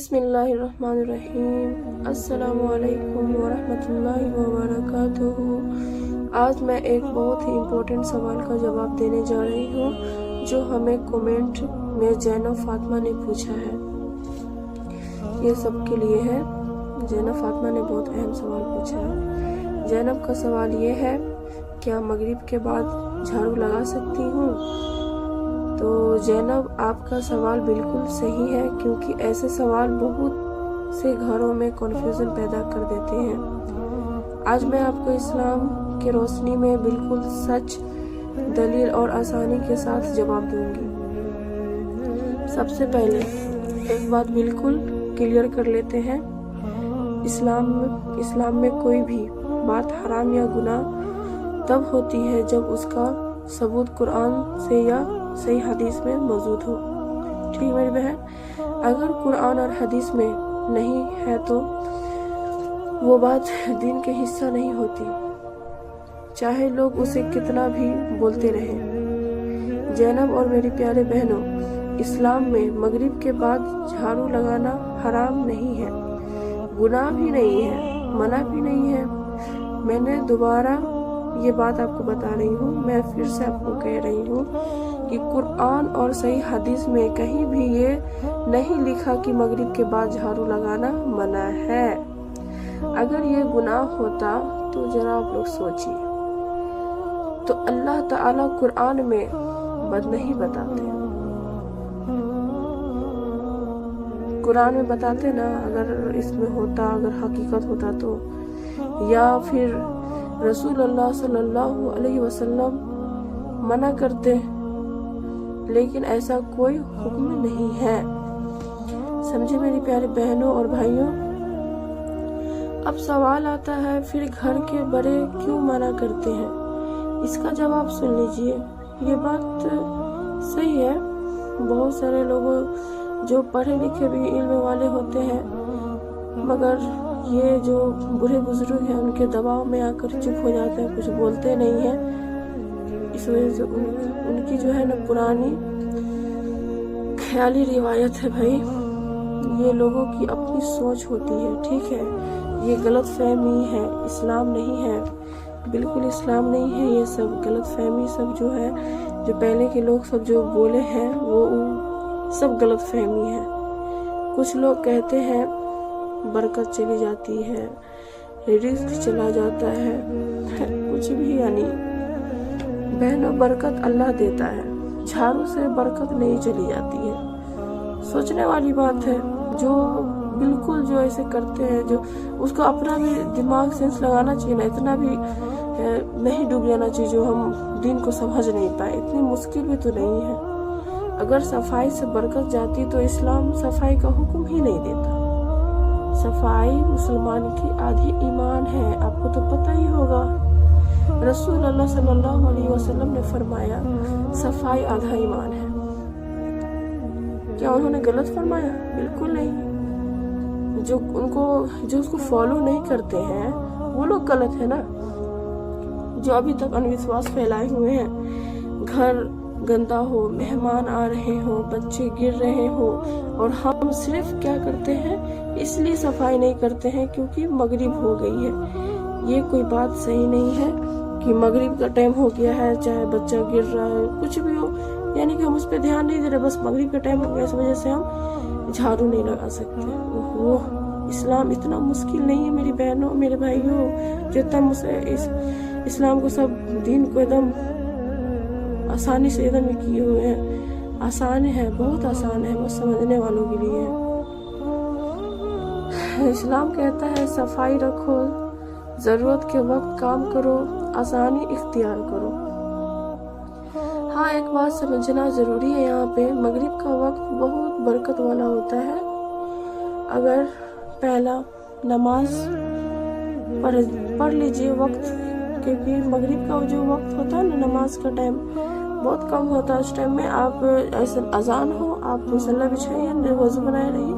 बिस्मिल्लाहिर्रहमानिर्रहीम। अस्सलामुअलैकुम वरहमतुल्लाहि वबरकातुहू। आज मैं एक बहुत ही इम्पोर्टेंट सवाल का जवाब देने जा रही हूँ जो हमें कमेंट में ज़ैनब फातिमा ने पूछा है। ये सबके लिए है। ज़ैनब फातिमा ने बहुत अहम सवाल पूछा है। ज़ैनब का सवाल ये है, क्या मगरिब के बाद झाड़ू लगा सकती हूँ? तो ज़ैनब, आपका सवाल बिल्कुल सही है, क्योंकि ऐसे सवाल बहुत से घरों में कन्फ्यूज़न पैदा कर देते हैं। आज मैं आपको इस्लाम की रोशनी में बिल्कुल सच, दलील और आसानी के साथ जवाब दूंगी। सबसे पहले एक बात बिल्कुल क्लियर कर लेते हैं, इस्लाम में कोई भी बात हराम या गुनाह तब होती है जब उसका सबूत कुरान से या सही हदीस में मौजूद हो। ठीक मेरी बहन, अगर कुरान और हदीस में नहीं है तो वो बात दीन के हिस्सा नहीं होती, चाहे लोग उसे कितना भी बोलते रहें। ज़ैनब और मेरी प्यारे बहनों, इस्लाम में मगरिब के बाद झाड़ू लगाना हराम नहीं है, गुनाह भी नहीं है, मना भी नहीं है। मैंने दोबारा ये बात आपको बता रही हूँ, मैं फिर से आपको कह रही हूँ कि कुरान और सही हदीस में कहीं भी ये नहीं लिखा कि मगरिब के बाद झाड़ू लगाना मना है। अगर ये गुनाह होता तो जरा आप लोग सोचिए, तो अल्लाह ताला कुरान में बद नहीं बताते, कुरान में बताते ना। अगर इसमें होता, अगर हकीकत होता तो, या फिर रसूल अल्लाह सल्लल्लाहु अलैहि वसल्लम मना करते, लेकिन ऐसा कोई हुक्म नहीं है। समझे मेरी प्यारे बहनों और भाइयों। अब सवाल आता है, फिर घर के बड़े क्यों मना करते हैं? इसका जवाब सुन लीजिए। ये बात सही है, बहुत सारे लोग जो पढ़े लिखे भी इल्म वाले होते हैं, मगर ये जो बूढ़े बुजुर्ग हैं उनके दबाव में आकर चुप हो जाते हैं, कुछ बोलते नहीं हैं। इस वजह से उनकी जो है ना पुरानी ख्याली रिवायत है भाई, ये लोगों की अपनी सोच होती है। ठीक है, ये गलत फहमी है, इस्लाम नहीं है, बिल्कुल इस्लाम नहीं है। ये सब गलत फहमी सब जो है, जो पहले के लोग सब जो बोले हैं वो सब गलत फहमी है। कुछ लोग कहते हैं बरकत चली जाती है, रिस्क चला जाता है, कुछ भी। यानी बहनों, बरकत अल्लाह देता है, झाड़ू से बरकत नहीं चली जाती है। सोचने वाली बात है। जो बिल्कुल जो ऐसे करते हैं, जो उसको अपना भी दिमाग सेंस लगाना चाहिए ना, इतना भी नहीं डूब जाना चाहिए जो हम दीन को समझ नहीं पाए। इतनी मुश्किल भी तो नहीं है। अगर सफाई से बरकत जाती तो इस्लाम सफाई का हुक्म ही नहीं देता। सफाई मुसलमान की आधी ईमान है, आपको तो पता ही होगा। रसूल अल्लाह सल्लल्लाहु अलैहि वसल्लम ने फरमाया, सफाई आधा ईमान है। क्या उन्होंने गलत फरमाया? बिल्कुल नहीं। जो उसको फॉलो नहीं करते हैं वो लोग गलत है ना। जो अभी तक अंधविश्वास फैलाए हुए हैं, घर गंदा हो, मेहमान आ रहे हो, बच्चे गिर रहे हो, और हम सिर्फ क्या करते हैं, इसलिए सफाई नहीं करते हैं क्योंकि मगरिब हो गई है। ये कोई बात सही नहीं है कि मगरिब का टाइम हो गया है, चाहे बच्चा गिर रहा है, कुछ भी हो, यानी कि हम उस पर ध्यान नहीं दे रहे, बस मगरिब का टाइम हो गया इस वजह से हम झाड़ू नहीं लगा सकते। वो इस्लाम इतना मुश्किल नहीं है मेरी बहनों, मेरे भाइयों। जितना इस्लाम को सब दीन को एकदम आसानी से एकदम किए हुए हैं। आसान है, बहुत आसान है, बस समझने वालों के लिए है। इस्लाम कहता है सफाई रखो, जरूरत के वक्त काम करो, आसानी इख्तियार करो। हाँ, एक बात समझना जरूरी है यहाँ पे, मगरिब का वक्त बहुत बरकत वाला होता है। अगर पहला नमाज पढ़ लीजिए वक्त, क्योंकि मगरिब का जो वक्त होता है ना, नमाज का टाइम बहुत कम होता है। उस टाइम में आप ऐसा अजान हो, आप मुसल्ला बिछाइए, वज़ू बनाए रहिए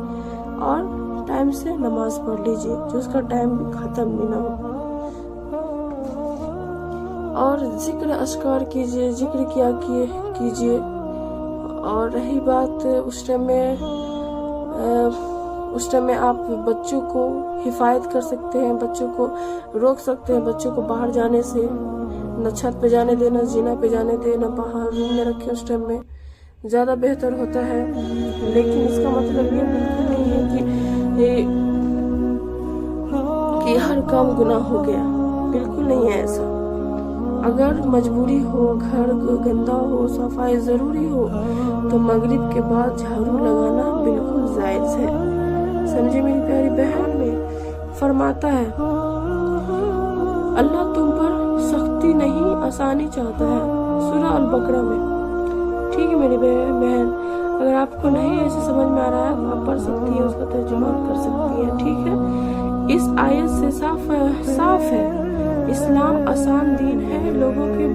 और टाइम से नमाज पढ़ लीजिए, जो उसका टाइम खत्म भी ना हो। और जिक्र अस्कार कीजिए, जिक्र कीजिए। और रही बात उस टाइम में उस टाइम में आप बच्चों को हिफायत कर सकते हैं, बच्चों को रोक सकते हैं, बच्चों को बाहर जाने से, न छत पे जाने देना, जीना पे जाने देना, बाहर रूम में रखें, उस टाइम में ज़्यादा बेहतर होता है। लेकिन इसका मतलब ये बिल्कुल नहीं है कि हर काम गुनाह हो गया, बिल्कुल नहीं है ऐसा। अगर मजबूरी हो, घर गंदा हो, सफाई ज़रूरी हो, तो मगरिब के बाद झाड़ू लगाना बिल्कुल जायज़ है। समझे मेरी प्यारी बहन? में फरमाता है अल्लाह तुम पर सख्ती नहीं आसानी चाहता है, सूरह अल बकरा में। ठीक है मेरी बहन, अगर आपको नहीं ऐसे समझ में आ रहा है आप पढ़ सकती है, उसका तर्जुमा कर सकती है। ठीक है, इस आयत से साफ है इस्लाम आसान दीन है, लोगों के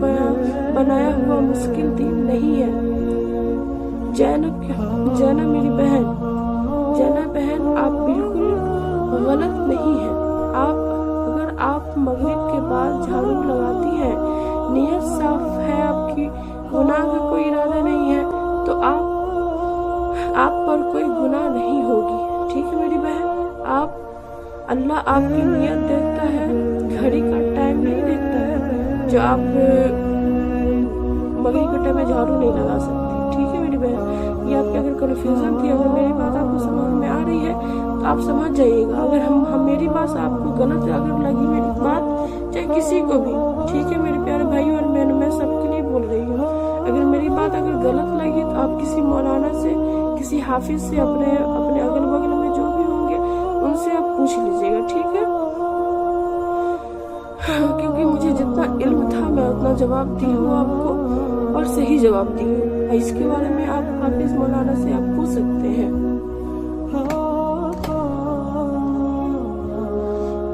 बनाया हुआ मुश्किल दीन नहीं है। जैनब मेरी बहन, आप बिल्कुल गलत नहीं है। अगर आप मगरिब के बाद झाड़ू लगाती हैं, नियत साफ है, आपकी गुनाह का कोई इरादा नहीं है, तो आप पर कोई गुनाह नहीं होगी। ठीक है मेरी बहन, अल्लाह आपकी नियत देखता है, घड़ी का टाइम नहीं देखता है, जो आप मगरिब के टाइम में झाड़ू नहीं लगा सकती। ठीक है मेरी बहन, ये आपके अगर कन्फ्यूजन थी, अगर मेरी बात आपको समझ में आ रही है तो आप समझ जाइएगा। अगर हम मेरी बात आपको गलत अगर लगी मेरी बात, चाहे किसी को भी, ठीक है मेरे प्यारे भाइयों और बहनों, मैं सबके लिए बोल रही हूँ, अगर मेरी बात अगर गलत लगी तो आप किसी मौलाना से, किसी हाफिज से, अपने अगल बगल में जो भी होंगे उनसे आप पूछ लीजिएगा। ठीक है, क्योंकि मुझे जितना इल्म था मैं उतना जवाब दी हूँ आपको, और सही जवाब दी हूँ। इसके बारे में आप हाफिज मौलाना से आप पूछ सकते हैं।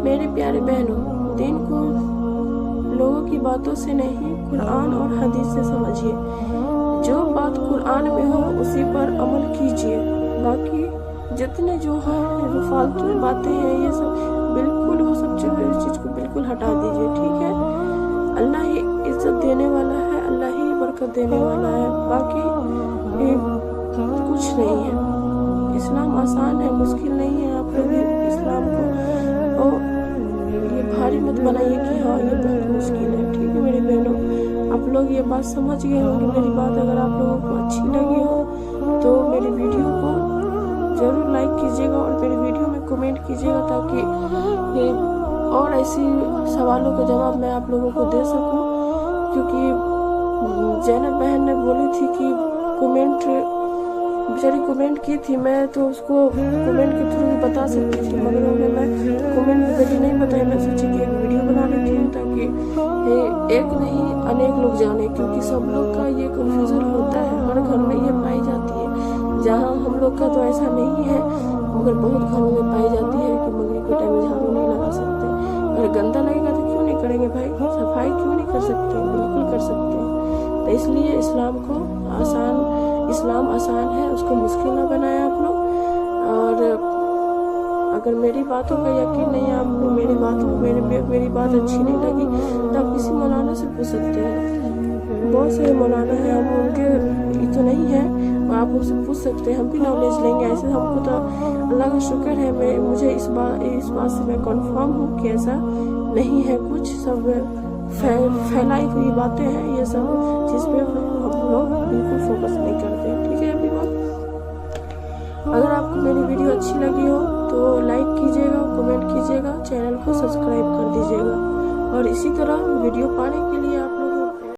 मेरे प्यारे बहनों, दीन को लोगों की बातों से नहीं, कुरान और हदीस से समझिए। जो बात कुरान में हो उसी पर अमल कीजिए, बाकी जितने जो हैं फालतू बातें हैं ये सब बिल्कुल, वो सब चीज़ को बिल्कुल हटा दीजिए। ठीक है, अल्लाह ही इज्जत देने वाला है, अल्लाह ही बरकत देने वाला है, बाकी कुछ नहीं है। इस्लाम आसान है, मुश्किल नहीं है। आप लोग इस्लाम को और ये भारी मत बनाइए कि हाँ ये बहुत मुश्किल है। ठीक है मेरी बहनों, आप लोग ये बात समझ गए होंगे। मेरी बात अगर आप लोगों को अच्छी लगी हो तो मेरी वीडियो को ज़रूर लाइक कीजिएगा और मेरी वीडियो में कमेंट कीजिएगा, ताकि और ऐसी सवालों के जवाब मैं आप लोगों को दे सकूं। क्योंकि जैनब बहन ने बोली थी कि बेचारी कमेंट की थी, मैं तो उसको कमेंट के थ्रू बता सकती थी, मगर उन्हें मैं कमेंट के जरिए नहीं बताई। मैं सोची कि एक वीडियो बना लेती हूँ ताकि एक नहीं अनेक लोग जाने, क्योंकि सब लोग का ये कन्फ्यूजन होता है, हर घर में ये पाई जाती है। जहाँ हम लोग का तो ऐसा नहीं है, मगर बहुत घरों में पाई जाती है कि मगरिब के टाइम में झाड़ू नहीं लगा सकते। अगर गंदा लगेगा तो क्यों नहीं करेंगे भाई, सफाई क्यों नहीं कर सकते, बिल्कुल कर सकते हैं। तो इसलिए इस्लाम आसान है, उसको मुश्किल ना बनाए आप लोग। और अगर मेरी बातों का यकीन नहीं है आपको, मेरी बात अच्छी नहीं लगी तो आप किसी मौलाना से पूछ सकते हैं। बहुत सारे मौलाना हैं, हम उनके तो नहीं है, आप उनसे पूछ सकते हैं, हम भी नॉलेज लेंगे। ऐसे हमको तो अल्लाह का शुक्र है, मुझे इस बात से मैं कंफर्म हूँ कि ऐसा नहीं है कुछ, सब फैलाई हुई बातें हैं ये सब, जिस पे हम लोग बिल्कुल फोकस नहीं करते हैं। ठीक है एवरीवन, अगर आपको मेरी वीडियो अच्छी लगी हो तो लाइक कीजिएगा, कमेंट कीजिएगा, चैनल को सब्सक्राइब कर दीजिएगा। और इसी तरह वीडियो पाने के लिए आप लोग